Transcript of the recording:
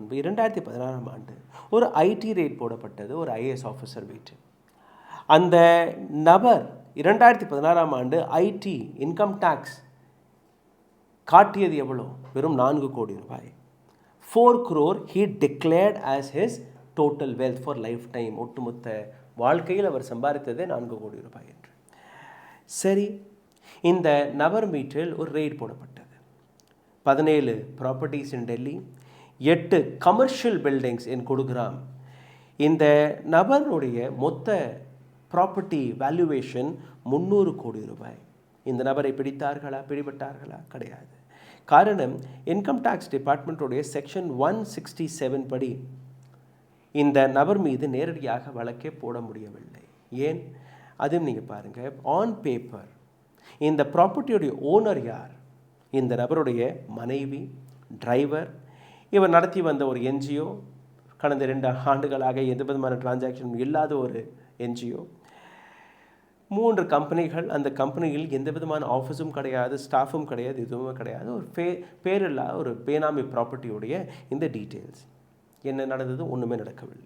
பின்பு 2016ஆம் ஆண்டு ஒரு ஐடி ரெய்ட் போடப்பட்டது ஒரு ஐஏஎஸ் ஆஃபீஸர் வீட்டு. அந்த நபர் 2016ஆம் ஆண்டு ஐடி இன்கம் டேக்ஸ் காட்டியது எவ்வளோ? வெறும் 4 கோடி ரூபாய். 4 crore he declared as his total wealth for lifetime. ஒட்டுமொத்த வாழ்க்கையில் அவர் சம்பாதித்தது 4 கோடி ரூபாய் என்று. சரி, இந்த நபர் மீட்டில் ஒரு ரெய்ட் போடப்பட்டது. 17 properties in Delhi, 8 commercial buildings in Gurugram. இந்த நபருடைய மொத்த ப்ராப்பர்ட்டி வேல்யூவேஷன் 300 கோடி ரூபாய். இந்த நபரை பிடிபட்டார்களா? கிடையாது. காரணம், இன்கம் டேக்ஸ் டிபார்ட்மெண்ட்டுடைய செக்ஷன் 167 படி இந்த நபர் மீது நேரடியாக வழக்கே போட முடியவில்லை. ஏன்? அதுவும் நீங்கள் பாருங்கள், ஆன் பேப்பர் இந்த ப்ராப்பர்ட்டியுடைய ஓனர் யார்? இந்த நபருடைய மனைவி, டிரைவர், இவர் நடத்தி வந்த ஒரு என்ஜிஓ, கடந்த 2 ஆண்டுகளாக எந்த விதமான டிரான்சாக்ஷன் இல்லாத ஒரு என்ஜிஓ, 3 கம்பெனிகள். அந்த கம்பெனியில் எந்த விதமான ஆஃபீஸும் கிடையாது, ஸ்டாஃபும் கிடையாது, எதுவுமே கிடையாது. ஒரு பேரில்லா ஒரு பேனாமி ப்ராப்பர்ட்டியுடைய இந்த டீட்டெயில்ஸ். என்ன நடந்தது? ஒன்றுமே நடக்கவில்லை.